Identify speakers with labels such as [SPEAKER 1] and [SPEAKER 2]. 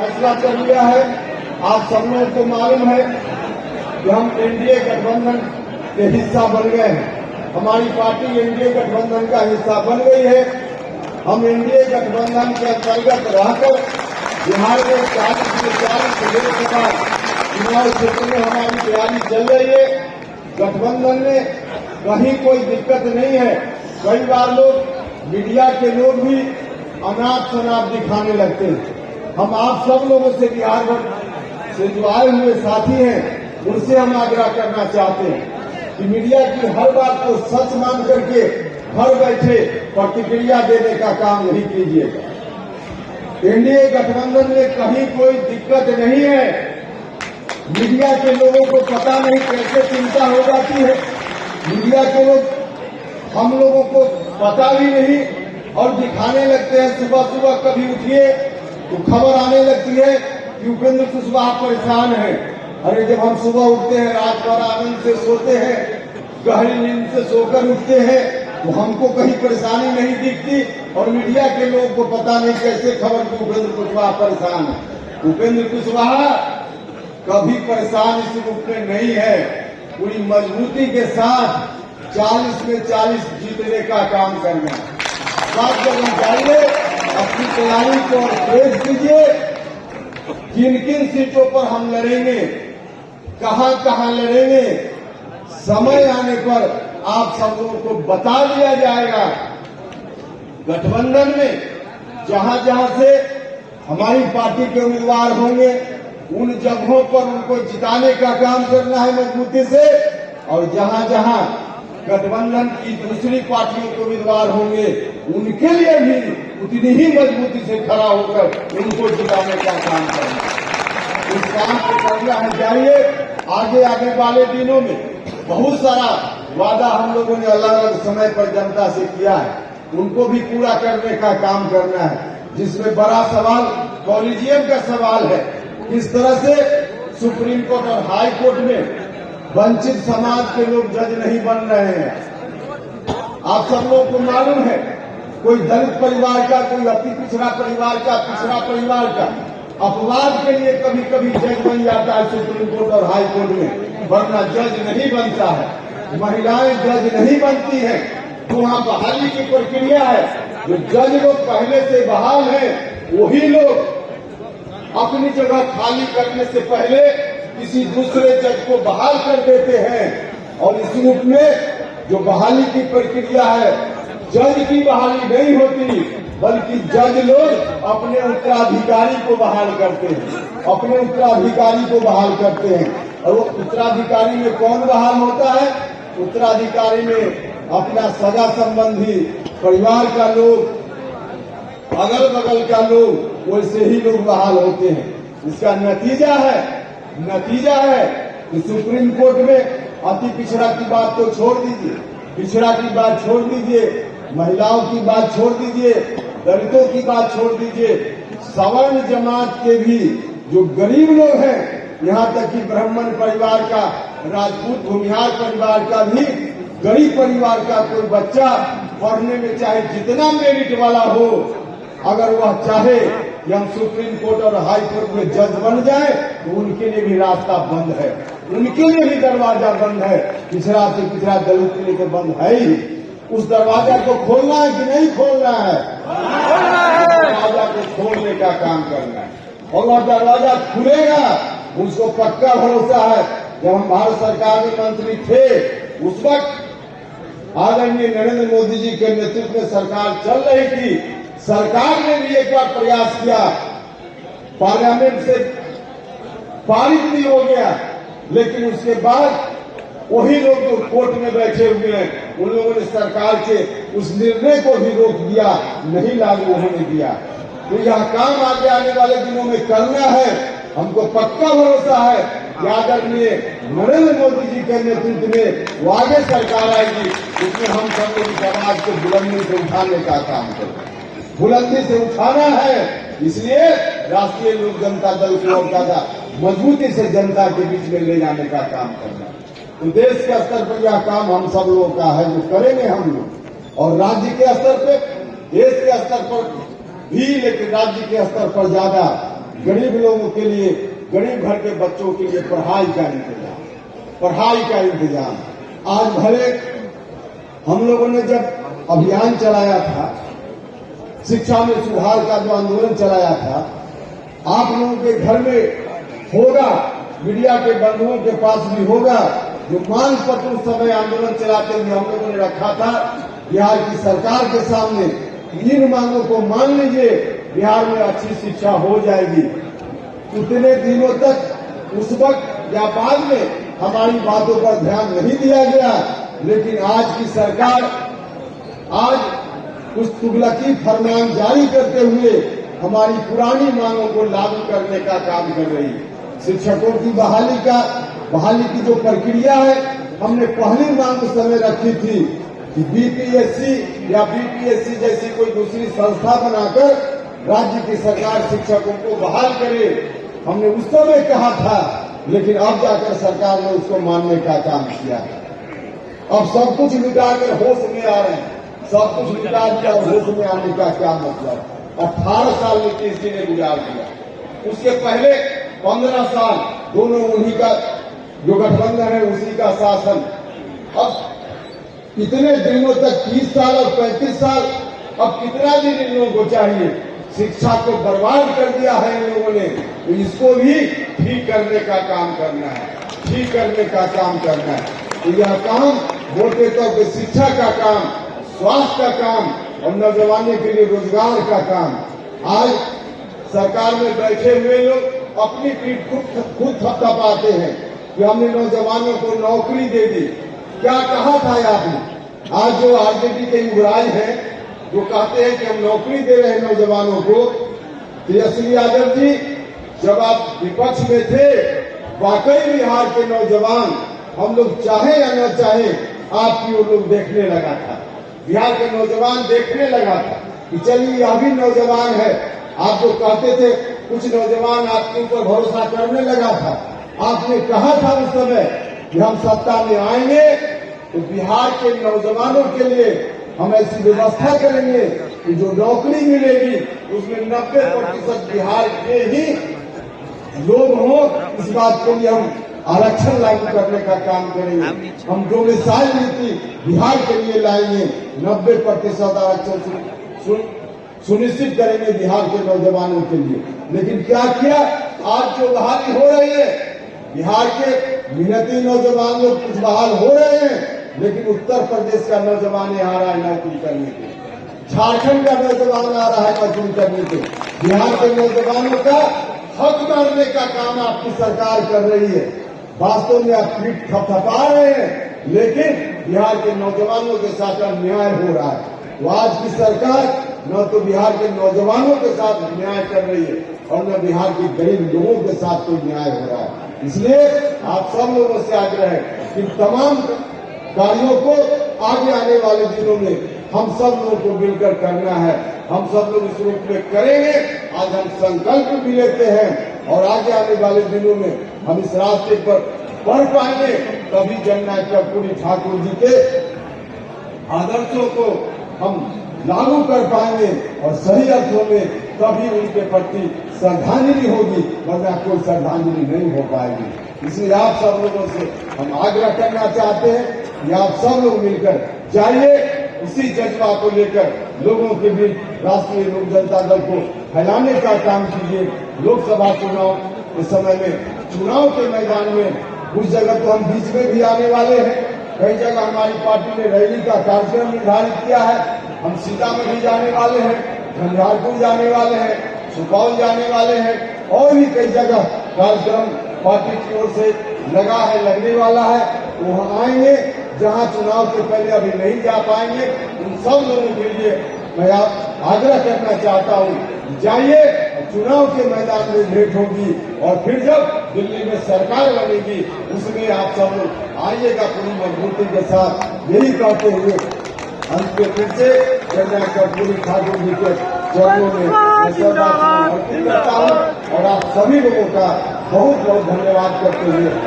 [SPEAKER 1] फैसला कर लिया है। आप सब लोगों को मालूम है कि हम एनडीए गठबंधन के हिस्सा बन गए हैं। हमारी पार्टी एनडीए गठबंधन का हिस्सा बन गई है। हम एनडीए गठबंधन के अंतर्गत रहकर बिहार में 40 में 40 लोकसभा चुनाव क्षेत्र में हमारी तैयारी चल रही है। गठबंधन में कहीं कोई दिक्कत नहीं है। कई बार लोग मीडिया के लोग भी अनाप शनाप दिखाने लगते हैं। हम आप सब लोगों से बिहार से जो आए हुए साथी हैं उनसे हम आग्रह करना चाहते हैं कि मीडिया की हर बात को सच मान करके घर बैठे प्रतिक्रिया देने का काम नहीं कीजिएगा। एनडीए गठबंधन में कहीं कोई दिक्कत नहीं है। मीडिया के लोगों को पता नहीं कैसे चिंता हो जाती है। मीडिया के लोग हम लोगों को पता भी नहीं और दिखाने लगते हैं। सुबह सुबह कभी उठिए तो खबर आने लगती है कि उपेंद्र कुशवाहा परेशान है। अरे जब हम सुबह उठते हैं, रात भर आनंद से सोते हैं, गहरी नींद से सोकर उठते हैं तो हमको कहीं परेशानी नहीं दिखती और मीडिया के लोगों को पता नहीं कैसे खबर कि उपेंद्र कुशवाहा परेशान है। उपेंद्र कुशवाहा कभी परेशान इस रूप में नहीं है। पूरी मजबूती के साथ 40 में 40 जीतने का काम करना है। बात जब हम जाइए अपनी तैयारी को तेज कीजिए। किन किन सीटों पर हम लड़ेंगे, कहां कहां लड़ेंगे, समय आने पर आप सब लोगों को बता दिया जाएगा। गठबंधन में जहां जहां से हमारी पार्टी के उम्मीदवार होंगे उन जगहों पर उनको जिताने का काम करना है मजबूती से, और जहां जहां गठबंधन की दूसरी पार्टियों के उम्मीदवार होंगे उनके लिए भी उतनी ही मजबूती से खड़ा होकर उनको जिताने का काम करना। इस काम को करना है। जाइए आगे आने वाले दिनों में बहुत सारा वादा हम लोगों ने अलग अलग समय पर जनता से किया है, उनको भी पूरा करने का काम करना है। जिसमें बड़ा सवाल कॉलेजियम का सवाल है। किस तरह से सुप्रीम कोर्ट और हाई कोर्ट में वंचित समाज के लोग जज नहीं बन रहे हैं। आप सब लोगों को मालूम है, कोई दलित परिवार का, कोई अति पिछड़ा परिवार का, पिछड़ा परिवार का अपवाद के लिए कभी कभी जज बन जाता है सुप्रीम कोर्ट और हाई कोर्ट में, वरना जज नहीं बनता है। महिलाएं जज नहीं बनती हैं। तो वहाँ बहाली की प्रक्रिया है। जो जज लोग पहले से बहाल हैं वही लोग अपनी जगह खाली करने से पहले किसी दूसरे जज को बहाल कर देते हैं। और इस रूप में जो बहाली की प्रक्रिया है, जज की बहाली नहीं होती बल्कि जज लोग अपने उत्तराधिकारी को बहाल करते हैं, अपने उत्तराधिकारी को बहाल करते हैं। और वो उत्तराधिकारी में कौन बहाल होता है? उत्तराधिकारी में अपना सगा संबंधी, परिवार का लोग, अगल बगल का लोग, वैसे ही लोग बहाल होते हैं। इसका नतीजा है कि सुप्रीम कोर्ट में अति पिछड़ा की बात तो छोड़ दीजिए, पिछड़ा की बात छोड़ दीजिए, महिलाओं की बात छोड़ दीजिए, दलितों की बात छोड़ दीजिए, सवर्ण जमात के भी जो गरीब लोग हैं, यहाँ तक कि ब्राह्मण परिवार का, राजपूत भूमिहार परिवार का भी, गरीब परिवार का कोई बच्चा पढ़ने में चाहे जितना मेरिट वाला हो, अगर वह चाहे कि हम सुप्रीम कोर्ट और हाई कोर्ट में जज बन जाए तो उनके लिए भी रास्ता बंद है, उनके लिए भी दरवाजा बंद है। पिछड़ा से पिछड़ा दलित के लिए तो बंद है ही। उस दरवाजा को खोलना है कि नहीं खोलना है? दरवाजा को खोलने का काम करना है। और वह दरवाजा खुलेगा, उसको पक्का भरोसा है। जब हम भारत सरकार में मंत्री थे उस वक्त आदरणीय नरेंद्र मोदी जी के नेतृत्व में सरकार चल रही थी। सरकार ने भी एक बार प्रयास किया, पार्लियामेंट से पारित भी हो गया, लेकिन उसके बाद वही लोग जो कोर्ट में बैठे हुए हैं उन लोगों ने सरकार के उस निर्णय को भी रोक दिया, नहीं लागू होने दिया। तो यह काम आगे आने वाले दिनों में करना है। हमको पक्का भरोसा है कि आदरणीय नरेंद्र मोदी जी के नेतृत्व में वो आगे सरकार आएगी, उसमें हम सब लोग इस आवाज को बुलंदी से उठाने का काम करें। बुलंदी से उठाना है, इसलिए राष्ट्रीय लोक जनता दल को और ज्यादा मजबूती से जनता के बीच में ले जाने का काम करना है। तो देश के स्तर पर यह काम हम सब लोगों का है, जो करेंगे हम लोग। और राज्य के स्तर पे, देश के स्तर पर भी, लेकिन राज्य के स्तर पर ज्यादा गरीब लोगों के लिए, गरीब घर के बच्चों के लिए पढ़ाई का इंतजाम। आज भले हम लोगों ने जब अभियान चलाया था, शिक्षा में सुधार का जो आंदोलन चलाया था, आप लोगों के घर में होगा, मीडिया के बंधुओं के पास भी होगा, जो मांग पत्र उस समय आंदोलन चलाते हुए हम लोगों ने रखा था बिहार की सरकार के सामने, इन मांगों को मान लीजिए, बिहार में अच्छी शिक्षा हो जाएगी। उतने दिनों तक उस वक्त या बाद में हमारी बातों पर ध्यान नहीं दिया गया, लेकिन आज की सरकार आज कुछ तुगलकी फरमान जारी करते हुए हमारी पुरानी मांगों को लागू करने का काम कर रही है। शिक्षकों की बहाली की जो प्रक्रिया है, हमने पहली मांग उस समय रखी थी कि बीपीएससी या बीपीएससी जैसी कोई दूसरी संस्था बनाकर राज्य की सरकार शिक्षकों को बहाल करे। हमने उस समय कहा था, लेकिन अब जाकर सरकार ने उसको मानने का काम किया। अब सब कुछ मिटाकर होश में आ रहे हैं। सब कुछ मिटा दिया, होश में आने का क्या मतलब? 18 साल नीतीश जी ने गुजार दिया, उसके पहले 15 साल दोनों उन्हीं का जो गठबंधन है उसी का शासन। अब इतने दिनों तक 30 साल और 35 साल, अब कितना दिन इन लोगों को चाहिए? शिक्षा को बर्बाद कर दिया है इन लोगों ने, तो इसको भी ठीक करने का काम करना है, ठीक करने का काम करना है। तो यह काम बोलते तो शिक्षा का काम, स्वास्थ्य का काम और नौजवानों के लिए रोजगार का काम। आज सरकार में बैठे हुए लोग अपनी पीठ खुद थपथपाते हैं कि हमने नौजवानों को नौकरी दे दी। क्या कहा था आपने? आज जो आरजेडी के युवराज हैं, जो कहते हैं कि हम नौकरी दे रहे हैं नौजवानों को, तेजस्वी यादव जी जब आप विपक्ष में थे, वाकई बिहार के नौजवान, हम लोग चाहे या न चाहे, आपकी वो लोग देखने लगा था। बिहार के नौजवान देखने लगा था कि चलिए यह भी नौजवान है। आप जो कहते थे, कुछ नौजवान आपके ऊपर भरोसा करने लगा था। आपने कहा था उस समय कि हम सत्ता में आएंगे तो बिहार के नौजवानों के लिए हम ऐसी व्यवस्था करेंगे कि जो नौकरी मिलेगी उसमें 90% बिहार के ही लोग हों। इस बात के लिए हम आरक्षण लागू करने का काम करेंगे। हम डोमिसाइल नीति बिहार के लिए लाएंगे, 90% आरक्षण सुनिश्चित करेंगे बिहार के नौजवानों के लिए। लेकिन क्या किया? आज जो बहाली हो रही है, बिहार के मेहनती नौजवान लोग कुछ बहाल हो रहे हैं, लेकिन उत्तर प्रदेश का नौजवान आ रहा है नौकरी करने के, झारखंड का नौजवान आ रहा है नौकरी करने के। बिहार के नौजवानों का हक मारने का काम आपकी सरकार कर रही है। वास्तव में आप पीठ थपथपा रहे हैं, लेकिन बिहार के नौजवानों के साथ अन्याय हो रहा है। तो आज की सरकार न तो बिहार के नौजवानों के साथ न्याय कर रही है और न बिहार के गरीब लोगों के साथ कोई न्याय हो रहा है। इसलिए आप सब लोगों से आग्रह है कि तमाम कार्यों को आगे आने वाले दिनों में हम सब लोगों को मिलकर करना है। हम सब लोग इस रूप में करेंगे। आज हम संकल्प भी लेते हैं और आगे आने वाले दिनों में हम इस रास्ते पर बढ़ पाएंगे, तभी जननायक कर्पूरी ठाकुर जी के आदर्शों को हम लागू कर पाएंगे और सही अर्थों में तभी उनके प्रति श्रद्धांजलि होगी, वरना कोई श्रद्धांजलि नहीं हो पाएगी। इसलिए आप सब लोगों से हम आग्रह करना चाहते हैं कि आप सब लोग मिलकर जाइए, उसी जज्बा को लेकर लोगों के बीच राष्ट्रीय लोक जनता दल को फैलाने का काम कीजिए। लोकसभा चुनाव के समय में, चुनाव के मैदान में कुछ जगह तो हम बीच में भी आने वाले हैं, कई जगह हमारी पार्टी ने रैली का कार्यक्रम निर्धारित किया है। हम सीतामढ़ी जाने वाले हैं, झंझारपुर जाने वाले हैं, सुपौल जाने वाले हैं और भी कई जगह कार्यक्रम पार्टी की ओर से लगा है, लगने वाला है। वहाँ आएंगे, जहाँ चुनाव से पहले अभी नहीं जा पाएंगे, उन सब लोगों के लिए मैं आग्रह करना चाहता हूँ, जाइए, चुनाव के मैदान में भेंट होगी और फिर जब दिल्ली में सरकार बनेगी उसमें आप सब लोग आइएगा पूरी मजबूती के साथ। यही कहते हुए अंत में फिर से जननायक कर्पूरी ठाकुर जी के चरणों में अर्पित करता हूँ और आप सभी लोगों का बहुत बहुत धन्यवाद करते हुए